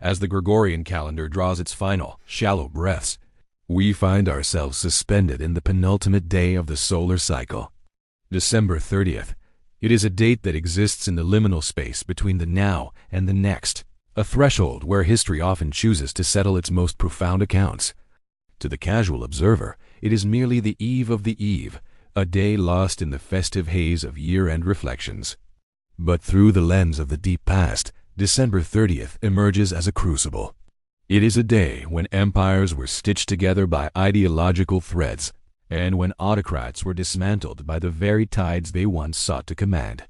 As the Gregorian calendar draws its final, shallow breaths, we find ourselves suspended in the penultimate day of the solar cycle. December 30th. It is a date that exists in the liminal space between the now and the next, a threshold where history often chooses to settle its most profound accounts. To the casual observer, it is merely the eve of the eve, a day lost in the festive haze of year-end reflections. But through the lens of the deep past, December 30th emerges as a crucible. It is a day when empires were stitched together by ideological threads, and when autocrats were dismantled by the very tides they once sought to command.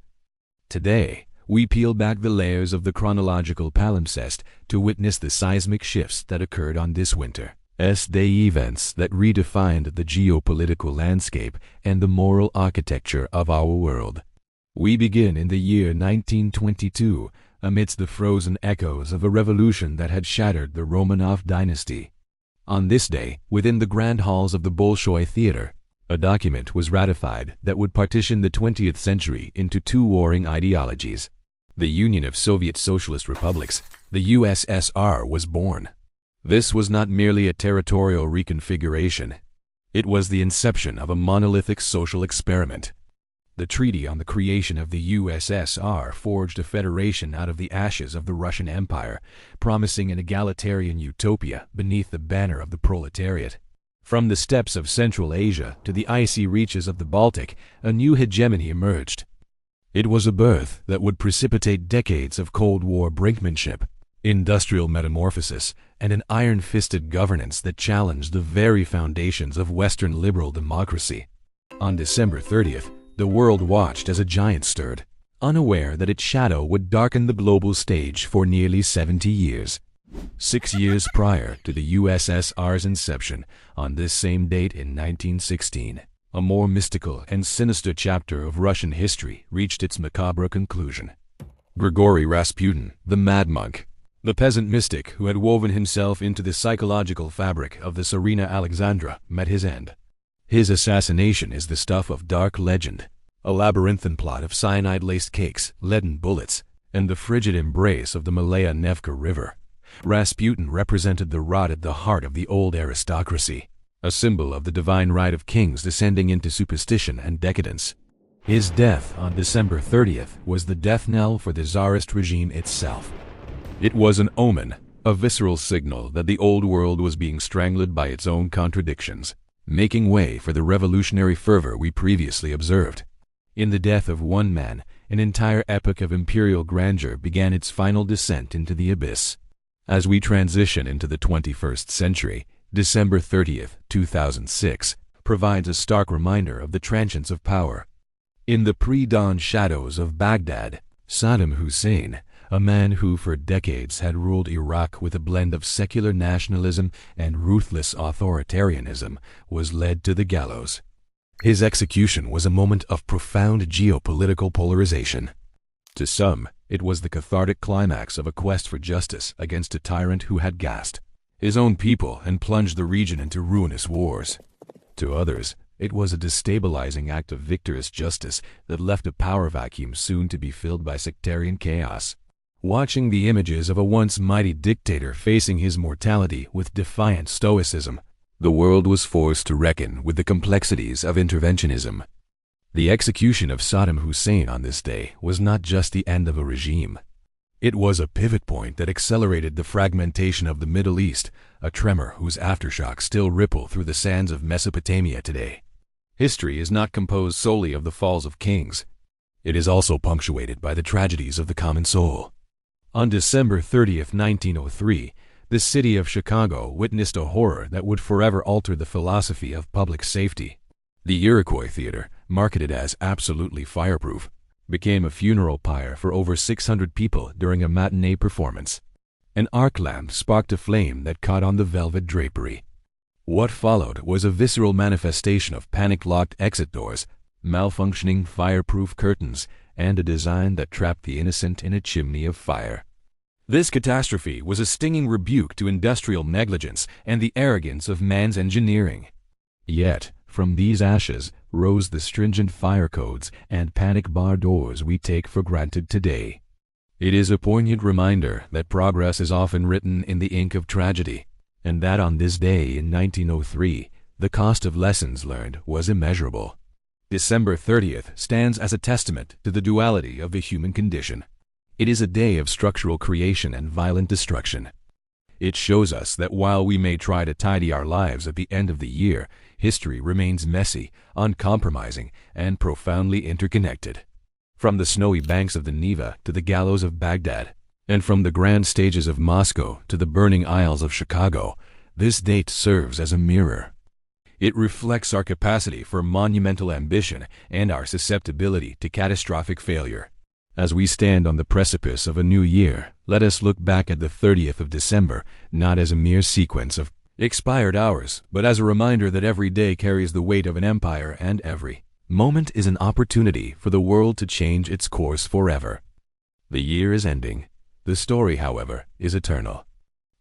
Today, we peel back the layers of the chronological palimpsest to witness the seismic shifts that occurred on this winter. Day events that redefined the geopolitical landscape and the moral architecture of our world. We begin in the year 1922, amidst the frozen echoes of a revolution that had shattered the Romanov dynasty. On this day, within the grand halls of the Bolshoi Theatre, a document was ratified that would partition the 20th century into two warring ideologies. The Union of Soviet Socialist Republics, the USSR, was born. This was not merely a territorial reconfiguration. It was the inception of a monolithic social experiment. The treaty on the creation of the USSR forged a federation out of the ashes of the Russian Empire, promising an egalitarian utopia beneath the banner of the proletariat. From the steppes of Central Asia to the icy reaches of the Baltic, a new hegemony emerged. It was a birth that would precipitate decades of Cold War brinkmanship, industrial metamorphosis, and an iron-fisted governance that challenged the very foundations of Western liberal democracy. On December 30th, the world watched as a giant stirred, unaware that its shadow would darken the global stage for nearly 70 years. 6 years prior to the USSR's inception, on this same date in 1916, a more mystical and sinister chapter of Russian history reached its macabre conclusion. Grigori Rasputin, the mad monk, the peasant mystic who had woven himself into the psychological fabric of the Tsarina Alexandra, met his end. His assassination is the stuff of dark legend, a labyrinthine plot of cyanide-laced cakes, leaden bullets, and the frigid embrace of the Malaya Nevka River. Rasputin represented the rot at the heart of the old aristocracy, a symbol of the divine right of kings descending into superstition and decadence. His death on December 30th was the death knell for the Tsarist regime itself. It was an omen, a visceral signal that the old world was being strangled by its own contradictions, making way for the revolutionary fervor we previously observed. In the death of one man, an entire epoch of imperial grandeur began its final descent into the abyss. As we transition into the 21st century, December 30th, 2006, provides a stark reminder of the transience of power. In the pre-dawn shadows of Baghdad, Saddam Hussein, a man who for decades had ruled Iraq with a blend of secular nationalism and ruthless authoritarianism, was led to the gallows. His execution was a moment of profound geopolitical polarization. To some, it was the cathartic climax of a quest for justice against a tyrant who had gassed his own people and plunged the region into ruinous wars. To others, it was a destabilizing act of victorious justice that left a power vacuum soon to be filled by sectarian chaos. Watching the images of a once mighty dictator facing his mortality with defiant stoicism, the world was forced to reckon with the complexities of interventionism. The execution of Saddam Hussein on this day was not just the end of a regime. It was a pivot point that accelerated the fragmentation of the Middle East, a tremor whose aftershocks still ripple through the sands of Mesopotamia today. History is not composed solely of the falls of kings. It is also punctuated by the tragedies of the common soul. On December 30th, 1903, the city of Chicago witnessed a horror that would forever alter the philosophy of public safety. The Iroquois Theatre, marketed as absolutely fireproof, became a funeral pyre for over 600 people during a matinee performance. An arc lamp sparked a flame that caught on the velvet drapery. What followed was a visceral manifestation of panic-locked exit doors, malfunctioning fireproof curtains, and a design that trapped the innocent in a chimney of fire. This catastrophe was a stinging rebuke to industrial negligence and the arrogance of man's engineering. Yet, from these ashes rose the stringent fire codes and panic bar doors we take for granted today. It is a poignant reminder that progress is often written in the ink of tragedy, and that on this day in 1903, the cost of lessons learned was immeasurable. December 30th stands as a testament to the duality of the human condition. It is a day of structural creation and violent destruction. It shows us that while we may try to tidy our lives at the end of the year, history remains messy, uncompromising, and profoundly interconnected. From the snowy banks of the Neva to the gallows of Baghdad, and from the grand stages of Moscow to the burning aisles of Chicago, this date serves as a mirror. It reflects our capacity for monumental ambition and our susceptibility to catastrophic failure. As we stand on the precipice of a new year, let us look back at the 30th of December not as a mere sequence of expired hours, but as a reminder that every day carries the weight of an empire and every moment is an opportunity for the world to change its course forever. The year is ending. The story, however, is eternal.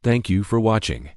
Thank you for watching.